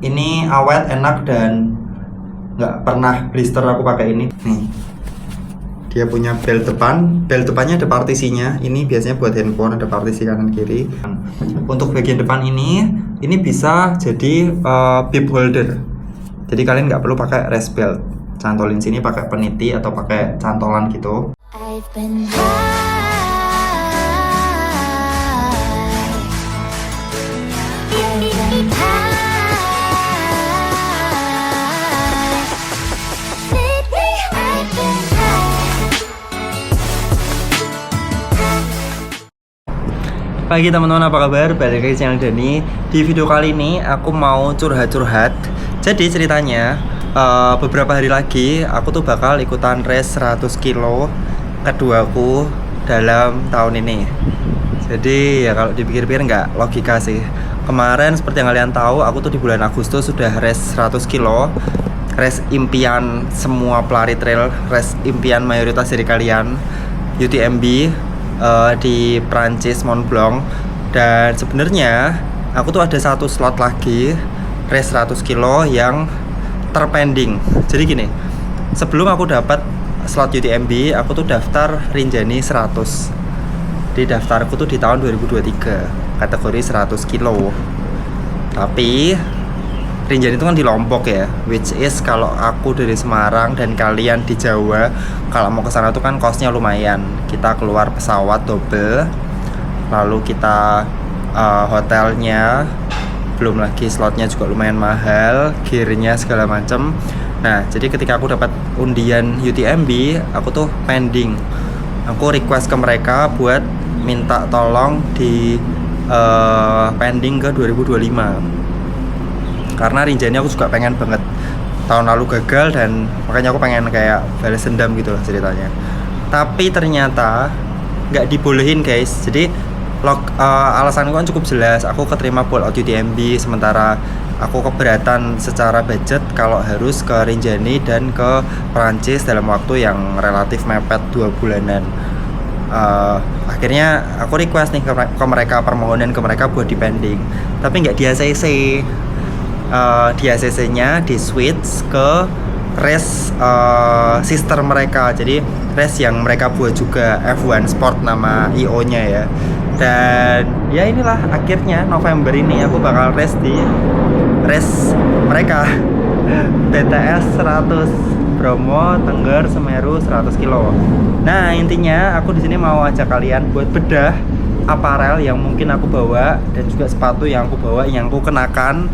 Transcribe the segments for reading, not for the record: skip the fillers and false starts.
Ini awet, enak, dan nggak pernah blister aku pakai ini. Nih, dia punya bel depan. Bel depannya ada partisinya. Ini biasanya buat handphone, ada partisi kanan kiri. Untuk bagian depan ini bisa jadi bib holder. Jadi kalian nggak perlu pakai rest belt. Cantolin sini pakai peniti atau pakai cantolan gitu. I've been Pagi teman-teman, apa kabar? Balik lagi channel Dani. Di video kali ini aku mau curhat-curhat. Jadi ceritanya beberapa hari lagi aku tuh bakal ikutan race 100 kilo keduaku dalam tahun ini. Jadi ya kalau dipikir-pikir nggak logika sih. Kemarin seperti yang kalian tahu, aku tuh di bulan Agustus sudah race 100 kilo. Race impian semua pelari trail, race impian mayoritas dari kalian, UTMB di Prancis, Mont Blanc. Dan sebenarnya aku tuh ada satu slot lagi race 100 kilo yang terpending. Jadi gini, sebelum aku dapat slot UTMB, aku tuh daftar Rinjani 100. Di daftarku tuh di tahun 2023 kategori 100 kilo. Tapi Rinjani itu kan di Lombok ya, which is kalau aku dari Semarang dan kalian di Jawa, kalau mau ke sana tuh kan costnya lumayan. Kita keluar pesawat double, lalu kita hotelnya, belum lagi slotnya juga lumayan mahal, gearnya segala macem. Nah, jadi ketika aku dapat undian UTMB, aku tuh pending. Aku request ke mereka buat minta tolong di pending ke 2025. Karena Rinjani aku juga pengen banget. Tahun lalu gagal dan makanya aku pengen kayak balas dendam gitu lah ceritanya. Tapi ternyata nggak dibolehin guys. Jadi alasanku kan cukup jelas. Aku keterima pull out UTMB, sementara aku keberatan secara budget kalau harus ke Rinjani dan ke Perancis dalam waktu yang relatif mepet 2 bulanan. Akhirnya aku request nih ke mereka, permohonan ke mereka buat dipending. Tapi nggak di ACC. Di ACC-nya di switch ke race sister mereka. Jadi race yang mereka buat juga, F1 Sport nama IO-nya ya. Dan ya inilah akhirnya November ini aku bakal race di race mereka. BTS 100 Bromo, Tengger, Semeru 100 kilo. Nah, intinya aku di sini mau ajak kalian buat bedah aparel yang mungkin aku bawa dan juga sepatu yang aku bawa, yang aku kenakan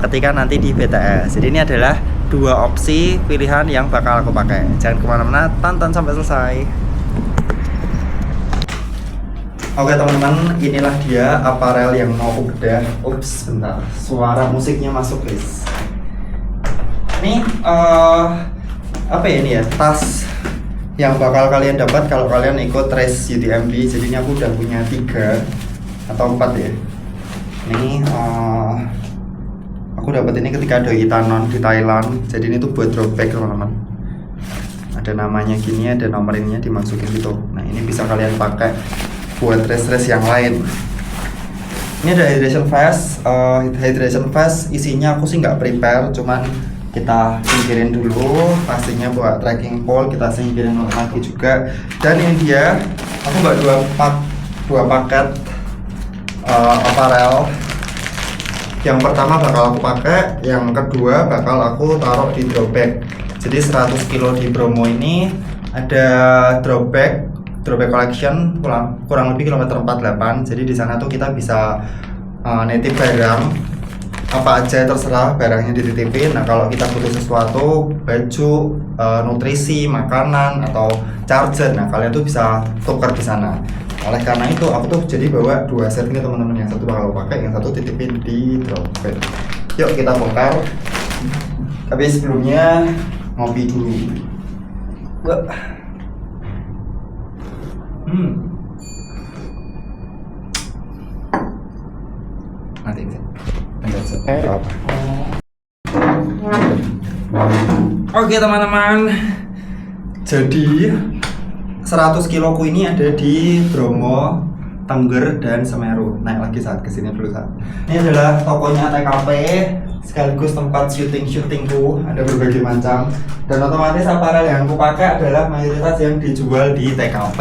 ketika nanti di BTS. Jadi ini adalah 2 opsi pilihan yang bakal aku pakai. Jangan kemana-mana, tonton sampai selesai. Oke teman-teman, inilah dia aparel yang mau aku bedah. Ups, bentar, suara musiknya masuk guys. Ini apa ya, ini ya, tas yang bakal kalian dapat kalau kalian ikut race UTMB. Jadi ini aku udah punya 3 atau 4 ya. Ini aku dapat ini ketika Doi Itanon di Thailand. Jadi ini tuh buat drop bag teman-teman. Ada namanya gini, ada nomornya dimasukin gitu. Nah ini bisa kalian pakai buat race-race yang lain. Ini ada hydration vest. Hydration vest isinya aku sih nggak prepare, cuman kita singkirin dulu. Pastinya buat trekking pole kita singkirin lagi juga. Dan ini dia, aku nggak dua paket apparel. Yang pertama bakal aku pakai, yang kedua bakal aku taruh di drop bag. Jadi 100 kilo di Bromo ini ada drop bag collection kurang lebih kilometer 48. Jadi di sana tuh kita bisa nitip barang apa aja, terserah barangnya dititipin. Nah kalau kita butuh sesuatu, baju, nutrisi, makanan atau charger, nah kalian tuh bisa tukar di sana. Oleh karena itu aku tuh jadi bawa 2 set ini teman-teman. Yang satu bakal aku pakai, yang satu titipin di drop bag. Yuk kita bongkar. Tapi sebelumnya ngopi dulu. Nanti apa? Oke teman-teman, jadi 100 kiloku ini ada di Bromo, Tengger, dan Semeru. Naik lagi saat kesini dulu saat. Ini adalah tokonya TKP. sekaligus tempat syutingku, ada berbagai macam. Dan otomatis aparel yang aku pakai adalah mayoritas yang dijual di TKP.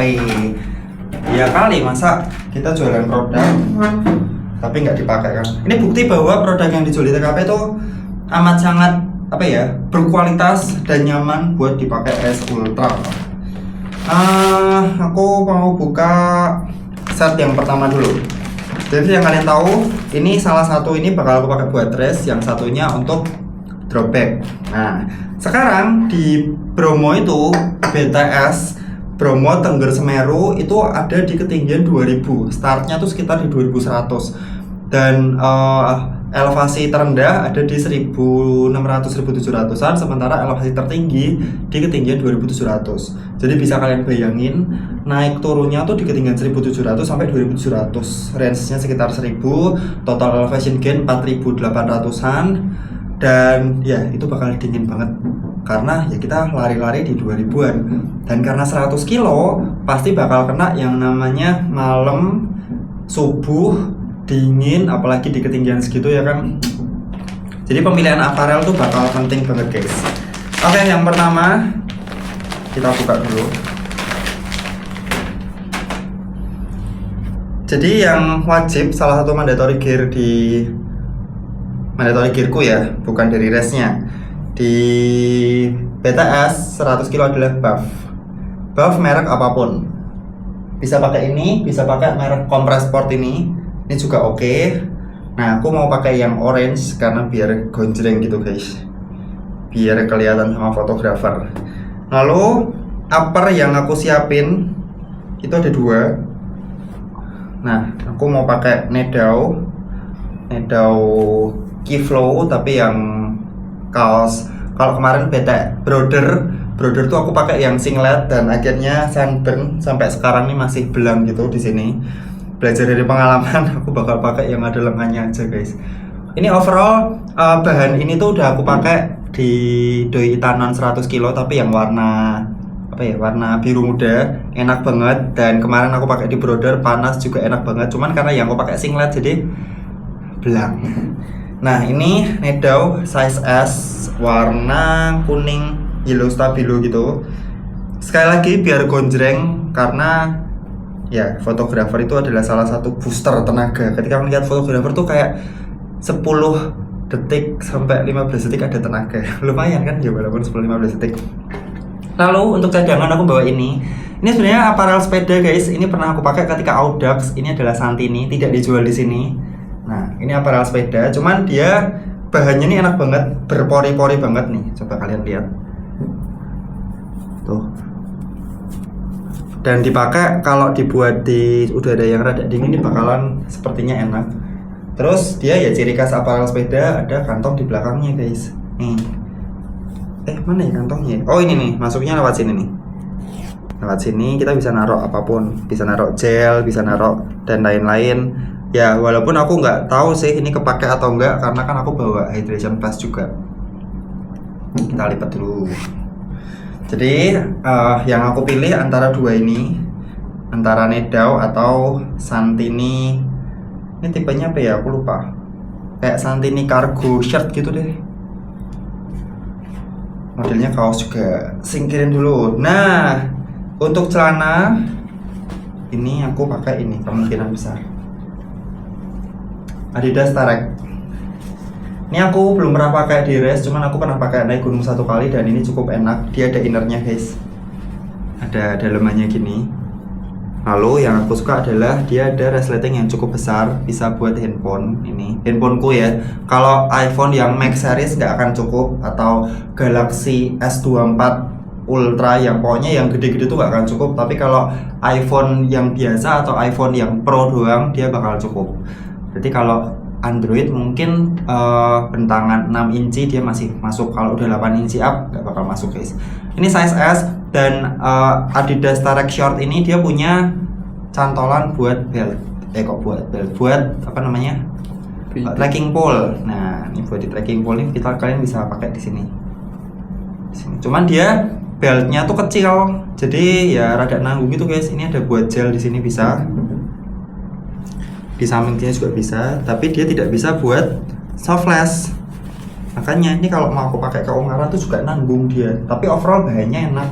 Ya kali masa kita jualan produk tapi nggak dipakai kan? Ini bukti bahwa produk yang dijual di TKP itu amat sangat apa ya, berkualitas dan nyaman buat dipakai Res Ultra. Aku mau buka set yang pertama dulu. Jadi yang kalian tahu, ini salah satu ini bakal aku pakai buat res, yang satunya untuk drop bag. Nah, sekarang di Bromo itu BTS Bromo Tengger Semeru itu ada di ketinggian 2000. Startnya tuh sekitar di 2100. Dan elevasi terendah ada di 1600-1700an, sementara elevasi tertinggi di ketinggian 2700. Jadi bisa kalian bayangin naik turunnya tuh di ketinggian 1700 sampai 2700. Range-nya sekitar 1000, total elevation gain 4800-an. Dan ya itu bakal dingin banget karena ya kita lari-lari di 2000-an. Dan karena 100 kilo pasti bakal kena yang namanya malam, subuh, dingin, apalagi di ketinggian segitu ya kan. Jadi pemilihan aparel tuh bakal penting banget guys. Oke, yang pertama kita buka dulu. Jadi yang wajib, salah satu mandatory gearku ya, bukan dari resnya, di BTS 100 kilo adalah buff merek apapun. Bisa pakai ini, bisa pakai merek Kompres Sport ini juga oke. Nah, aku mau pakai yang orange karena biar gonjreng gitu guys, biar kelihatan sama fotografer. Lalu upper yang aku siapin itu ada 2. Nah, aku mau pakai Nedao Keyflow tapi yang kaos. Kalau kemarin Brother tuh aku pakai yang singlet dan akhirnya sunburn sampai sekarang nih masih belang gitu di sini. Belajar dari pengalaman, aku bakal pakai yang ada lengannya aja guys. Ini overall bahan ini tuh udah aku pakai di Doi Itanon 100 kilo tapi yang warna apa ya, warna biru muda, enak banget. Dan kemarin aku pakai di Brother panas juga enak banget, cuman karena yang aku pakai singlet jadi belang. Nah, ini Nedao size S warna kuning yellow stabilo gitu. Sekali lagi biar gonjreng karena ya, fotografer itu adalah salah satu booster tenaga. Ketika melihat fotografer tuh kayak 10 detik sampai 15 detik ada tenaga. Lumayan kan ya, walaupun 10-15 detik. Lalu untuk cadangan aku bawa ini. Ini sebenarnya aparel sepeda guys. Ini pernah aku pakai ketika Audax. Ini adalah Santini, tidak dijual di sini. Nah, ini aparel sepeda, cuman dia bahannya ini enak banget, berpori-pori banget nih. Coba kalian lihat. Tuh. Dan dipakai kalau dibuat di udara yang rada dingin ini bakalan sepertinya enak. Terus dia ya ciri khas aparel sepeda, ada kantong di belakangnya guys. Nih. Mana ya kantongnya? Oh, ini nih, masuknya lewat sini nih. Lewat sini kita bisa naruh apapun, bisa naruh gel, bisa naruh dan lain-lain. Ya walaupun aku nggak tahu sih ini kepake atau enggak karena kan aku bawa hydration plus juga. Kita lipat dulu. Jadi yang aku pilih antara 2 ini, antara Nedao atau Santini. Ini tipenya apa ya? Aku lupa. Kayak Santini cargo shirt gitu deh. Modelnya kaos juga. Singkirin dulu. Nah, untuk celana ini aku pakai ini kemungkinan besar. Adidas Tarek. Ini aku belum pernah pakai di res, cuman aku pernah pakai naik gunung 1 kali dan ini cukup enak. Dia ada innernya guys, ada dalemannya gini. Lalu yang aku suka adalah dia ada resleting yang cukup besar, bisa buat handphone. Ini handphoneku ya. Kalau iPhone yang Max series nggak akan cukup, atau Galaxy S24 Ultra yang pokoknya yang gede-gede tuh nggak akan cukup. Tapi kalau iPhone yang biasa atau iPhone yang Pro doang dia bakal cukup. Jadi kalau Android mungkin bentangan 6 inci dia masih masuk, kalau udah 8 inci up nggak bakal masuk guys. Ini size S dan Adidas Tarek Short ini dia punya cantolan buat belt. Buat apa namanya? Tracking pole. Nah, ini buat di tracking pole ini kalian bisa pakai di sini. Cuman dia beltnya tuh kecil, jadi ya rada nanggung gitu guys. Ini ada buat gel di sini bisa. Di sampingnya juga bisa, tapi dia tidak bisa buat soft lash. Makanya ini kalau mau aku pakai ke Ungaran tuh juga nanggung dia. Tapi overall bahannya enak.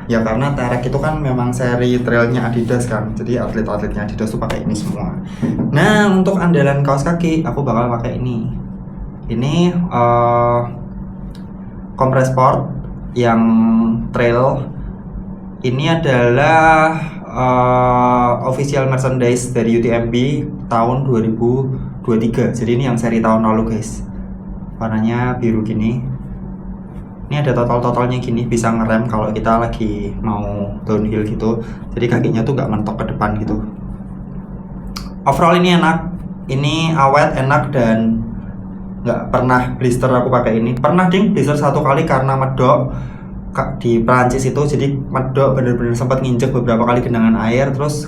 Ya karena Terrex itu kan memang seri trailnya Adidas kan. Jadi atlet-atletnya Adidas tuh pakai ini semua. Nah, untuk andalan kaos kaki aku bakal pakai ini. Ini Compress Sport yang trail. Ini adalah official merchandise dari UTMB tahun 2023. Jadi ini yang seri tahun lalu guys. Warnanya biru gini. Ini ada total-totalnya gini, bisa ngerem kalau kita lagi mau downhill gitu. Jadi kakinya tuh nggak mentok ke depan gitu. Overall ini enak, ini awet, enak, dan nggak pernah blister aku pakai ini. Pernah ding blister 1 kali karena medok di Prancis itu, jadi medok bener-bener sempat nginjek beberapa kali genangan air, terus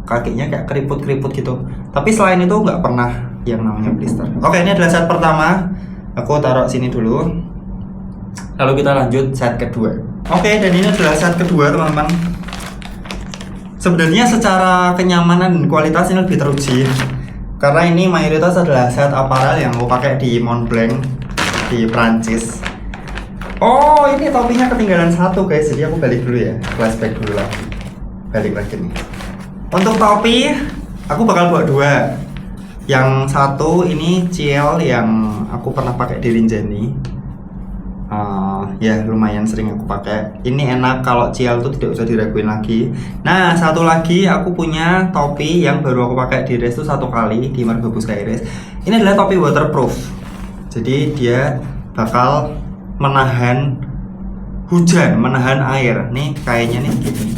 kakinya kayak keriput-keriput gitu. Tapi selain itu nggak pernah yang namanya blister. Oke, ini adalah set pertama, aku taruh sini dulu. Lalu kita lanjut set kedua. Oke, dan ini adalah set kedua teman-teman. Sebenarnya secara kenyamanan dan kualitas ini lebih teruji, karena ini mayoritas adalah set apparel yang aku pakai di Montblanc di Prancis. Oh, ini topinya ketinggalan satu guys, jadi aku balik dulu ya, flashback dulu lah. Balik lagi nih. Untuk topi, aku bakal bawa 2. Yang satu ini Ciel yang aku pernah pakai di Rinjani. Ya lumayan sering aku pakai. Ini enak, kalau Ciel tuh tidak usah diraguin lagi. Nah, satu lagi aku punya topi yang baru aku pakai di race tuh 1 kali di Margo Sky Race. Ini adalah topi waterproof. Jadi dia bakal menahan hujan, menahan air. Nih kayaknya nih gini.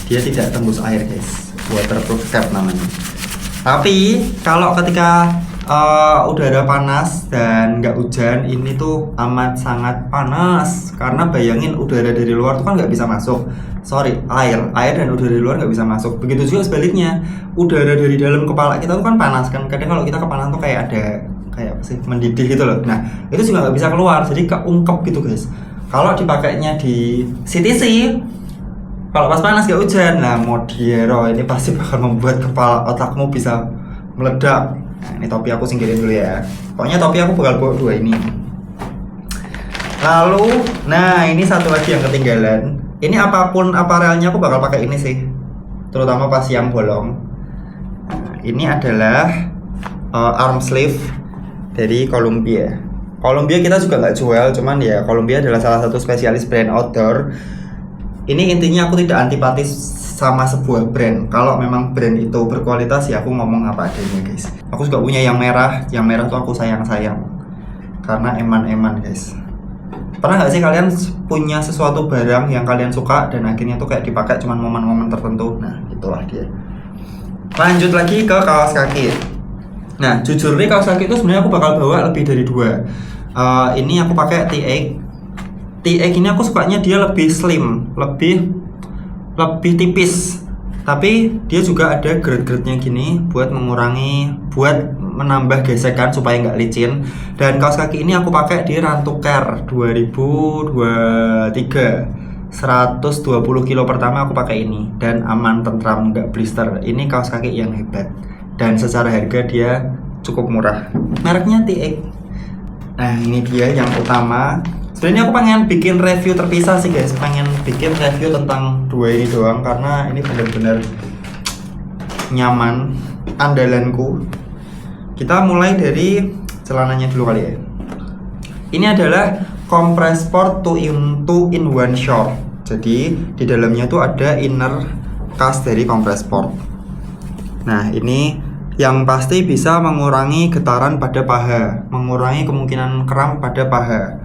Dia tidak tembus air guys. Waterproof cap namanya. Tapi kalau ketika udara panas dan nggak hujan, ini tuh amat sangat panas, karena bayangin udara dari luar tuh kan nggak bisa masuk. Air dan udara dari luar nggak bisa masuk. Begitu juga sebaliknya, udara dari dalam kepala kita tuh kan panas kan. Kadang kalau kita kepanasan tuh kayak ada kayak apa sih, mendidih gitu loh. Nah itu juga nggak bisa keluar, jadi keungkep gitu guys. Kalau dipakainya di CTC, kalau pas panas gak hujan, nah Modiero ini pasti bakal membuat kepala otakmu bisa meledak. Nah, ini topi aku singkirin dulu ya. Pokoknya topi aku bakal bawa 2 ini. Lalu, nah ini satu lagi yang ketinggalan. Ini apapun apparelnya aku bakal pakai ini sih, terutama pas yang bolong. Nah, ini adalah arm sleeve dari Columbia. Columbia kita juga nggak jual, cuman ya Columbia adalah salah satu spesialis brand outdoor. Ini intinya aku tidak antipatis sama sebuah brand. Kalau memang brand itu berkualitas ya aku ngomong apa adanya guys. Aku juga punya yang merah tuh aku sayang-sayang, karena eman-eman guys. Pernah nggak sih kalian punya sesuatu barang yang kalian suka dan akhirnya tuh kayak dipakai cuman momen-momen tertentu? Nah itulah dia. Lanjut lagi ke kaos kaki. Nah jujur nih, kaos kaki itu sebenarnya aku bakal bawa lebih dari 2. Ini aku pakai TX ini aku sukanya dia lebih slim, lebih tipis, tapi dia juga ada grade-grade-nya gini buat menambah gesekan supaya nggak licin. Dan kaos kaki ini aku pakai di Rantuker 2023, 120 kilo pertama aku pakai ini, dan aman, tentram, nggak blister. Ini kaos kaki yang hebat, dan secara harga dia cukup murah. Mereknya TX. Nah ini dia yang utama. Sebenarnya aku pengen bikin review terpisah sih guys, pengen bikin review tentang 2 ini doang, karena ini benar-benar nyaman, andalanku. Kita mulai dari celananya dulu kali ya. Ini adalah Compress Sport 2-in-1 short. Jadi di dalamnya tuh ada inner cast dari Compress Sport. Nah ini yang pasti bisa mengurangi getaran pada paha, mengurangi kemungkinan kram pada paha.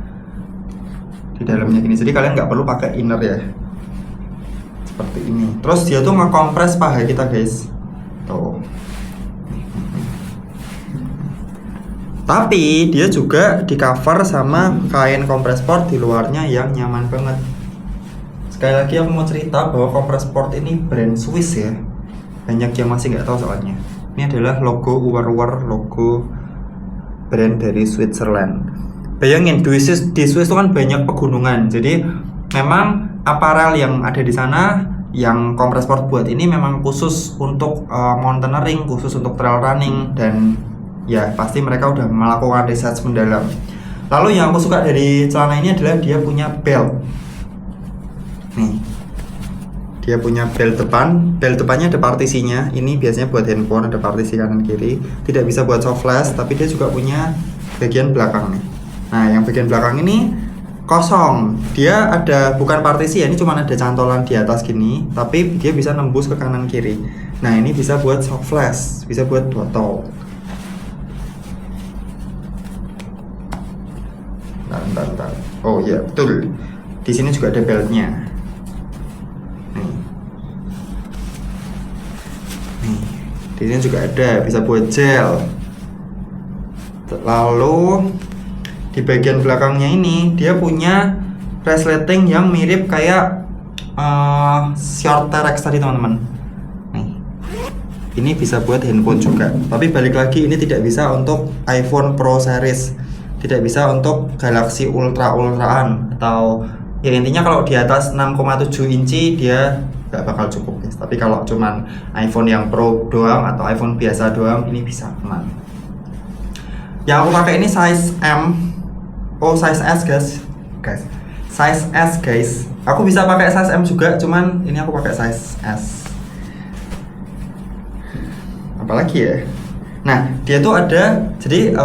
Di dalamnya gini, jadi kalian nggak perlu pakai inner ya, seperti ini. Terus dia tuh ngekompres paha kita guys, tuh. Tapi dia juga di cover sama kain Compress Sport di luarnya yang nyaman banget. Sekali lagi aku mau cerita bahwa Compress Sport ini brand Swiss ya, banyak yang masih nggak tahu soalnya. Ini adalah logo logo brand dari Switzerland. Bayangin di Swiss itu kan banyak pegunungan, jadi memang aparel yang ada di sana yang Compress Sport buat ini memang khusus untuk mountaineering, khusus untuk trail running, dan ya pasti mereka udah melakukan research mendalam. Lalu yang aku suka dari celana ini adalah dia punya belt. Nih, dia punya belt depan. Belt depannya ada partisinya. Ini biasanya buat handphone, ada partisi kanan kiri. Tidak bisa buat soft flash, tapi dia juga punya bagian belakang nih. Nah, yang bagian belakang ini kosong. Dia ada bukan partisi ya, ini cuma ada cantolan di atas gini, tapi dia bisa nembus ke kanan kiri. Nah, ini bisa buat soft flash, bisa buat botol. Bentar. Oh iya, betul. Di sini juga ada beltnya. Nih, di sini juga ada, bisa buat gel. Lalu di bagian belakangnya ini dia punya resleting yang mirip kayak short T-Rex tadi teman-teman. Nih, ini bisa buat handphone juga. Tapi balik lagi ini tidak bisa untuk iPhone Pro series, tidak bisa untuk Galaxy ultraan atau ya intinya kalau di atas 6,7 inci dia nggak bakal cukup guys. Tapi kalau cuman iPhone yang Pro doang atau iPhone biasa doang ini bisa aman. Yang aku pakai ini size M. Oh, size S guys. Size S guys. Aku bisa pakai size M juga, cuman ini aku pakai size S. Apalagi ya? Nah, dia tuh ada, jadi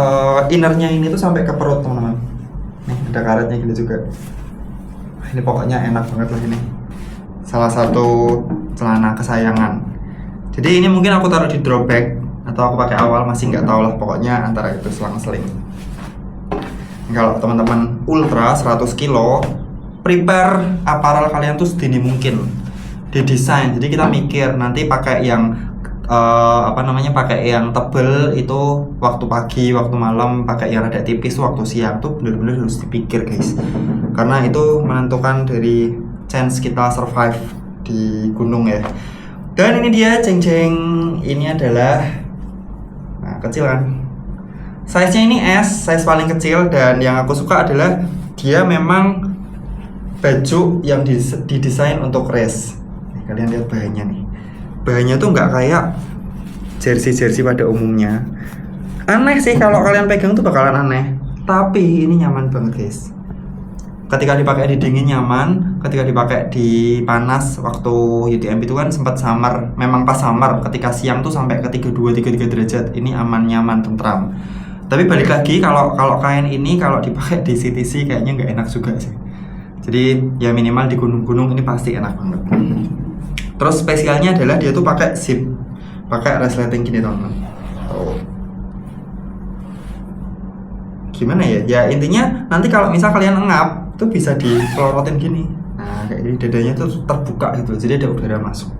innernya ini tuh sampai ke perut teman-teman. Nih, ada karetnya gitu juga. Ini pokoknya enak banget lah ini. Salah satu celana kesayangan. Jadi ini mungkin aku taruh di drop bag atau aku pakai awal, masih nggak tahu lah. Pokoknya antara itu selang-seling. Kalau teman-teman ultra 100 kilo, prepare apparel kalian tuh sedini mungkin didesain. Jadi kita mikir nanti pakai yang pakai yang tebel itu waktu pagi, waktu malam, pakai yang rada tipis waktu siang tuh bener-bener harus dipikir guys. Karena itu menentukan dari chance kita survive di gunung ya. Dan ini dia ceng-ceng, ini adalah kecil kan. Size-nya ini S, size paling kecil, dan yang aku suka adalah dia memang baju yang didesain untuk race. Nih, kalian lihat bahannya nih. Bahannya tuh nggak kayak jersey pada umumnya. Aneh sih kalau kalian pegang tuh bakalan aneh. Tapi ini nyaman banget guys. Ketika dipakai di dingin nyaman, ketika dipakai di panas waktu UTMB itu kan sempat summer. Memang pas summer ketika siang tuh sampai ke 32-33 derajat. Ini aman, nyaman, tentram. Tapi balik lagi kalau kain ini kalau dipakai di CTC kayaknya nggak enak juga sih. Jadi ya minimal di gunung-gunung ini pasti enak banget. Terus spesialnya adalah dia tuh pakai zip, pakai resleting gini teman-teman. Oh. Gimana ya? Ya intinya nanti kalau misal kalian ngap tuh bisa dipelorotin gini. Nah kayak gini dadanya tuh terbuka gitu, jadi ada udara masuk.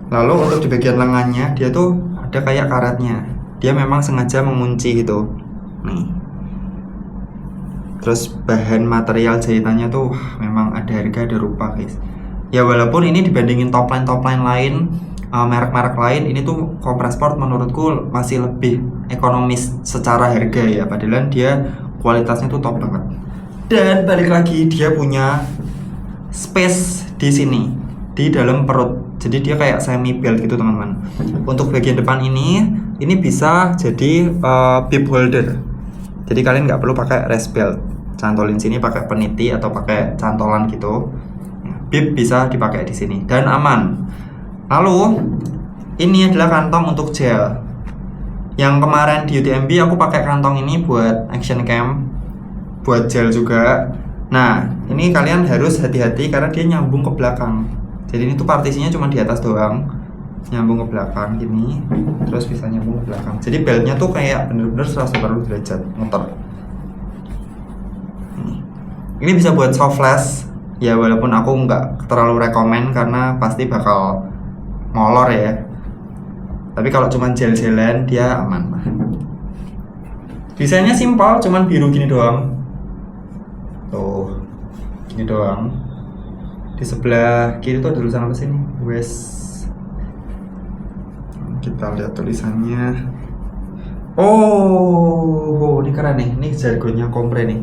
Lalu untuk di bagian lengannya dia tuh ada kayak karetnya. Dia memang sengaja mengunci gitu. Nih. Terus bahan material jahitannya tuh memang ada harga ada rupa guys. Ya walaupun ini dibandingin top line lain, merek-merek lain, ini tuh Compressport menurutku masih lebih ekonomis secara harga ya. Padahal dia kualitasnya tuh top banget. Dan balik lagi dia punya space di sini di dalam perut. Jadi dia kayak semi belt gitu teman-teman. Untuk bagian depan ini bisa jadi bib holder. Jadi kalian nggak perlu pakai rest belt. Cantolin sini pakai peniti atau pakai cantolan gitu. Bib bisa dipakai di sini dan aman. Lalu ini adalah kantong untuk gel. Yang kemarin di UTMB aku pakai kantong ini buat action cam, buat gel juga. Nah, ini kalian harus hati-hati karena dia nyambung ke belakang. Jadi ini tuh partisinya cuma di atas doang, nyambung ke belakang gini, terus bisa nyambung ke belakang. Jadi beltnya tuh kayak bener-bener 180 derajat muter. Ini bisa buat soft flash. Ya walaupun aku nggak terlalu rekomen karena pasti bakal molor ya. Tapi kalau cuman gel-gelan dia aman. Desainnya simpel, cuman biru gini doang. Tuh, gini doang. Di sebelah kiri tuh ada tulisan apa sih ini? West. Kita lihat tulisannya. Oh, ini keren nih. Ini jargonnya Compre nih.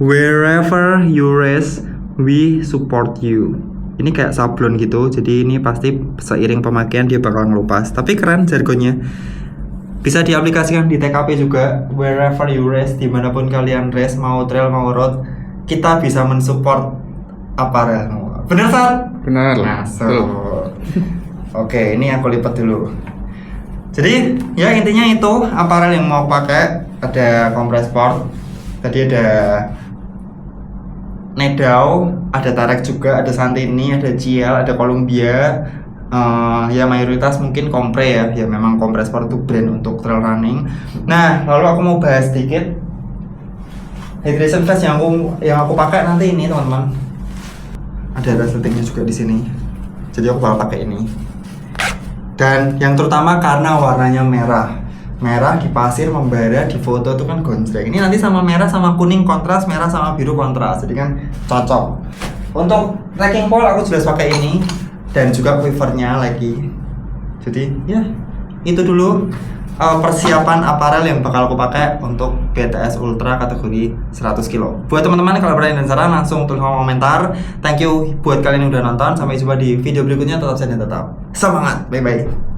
Wherever you race, we support you. Ini kayak sablon gitu, jadi ini pasti seiring pemakaian dia bakal ngelupas. Tapi keren jargonnya. Bisa diaplikasikan di TKP juga, wherever you race, dimanapun kalian race, mau trail mau road, kita bisa mensupport apparel. Bener Sat? Benar. Masuk. Oke, ini aku lipat dulu. Jadi ya intinya itu apparel yang mau pakai, ada Compre Sport, tadi ada Nedao, ada Tarek juga, ada Santini, ada GL, ada Columbia. Ya mayoritas mungkin Compre ya memang Compre Sport itu brand untuk trail running. Nah, lalu aku mau bahas sedikit hydration vest yang aku pakai nanti ini teman-teman. Ada resletingnya juga di sini. Jadi aku bakal pakai ini. Dan yang terutama karena warnanya merah di pasir membara, di foto itu kan gonjreng. Ini nanti sama merah sama kuning kontras, merah sama biru kontras. Jadi kan cocok. Untuk trekking pole aku jelas pakai ini. Dan juga quivernya lagi. Jadi ya itu dulu persiapan apparel yang bakal aku pakai untuk BTS Ultra kategori 100 kilo. Buat teman-teman kalau berani dan saran langsung tulis komentar. Thank you buat kalian yang udah nonton. Sampai jumpa di video berikutnya. Tetap sehat dan tetap semangat. Bye bye.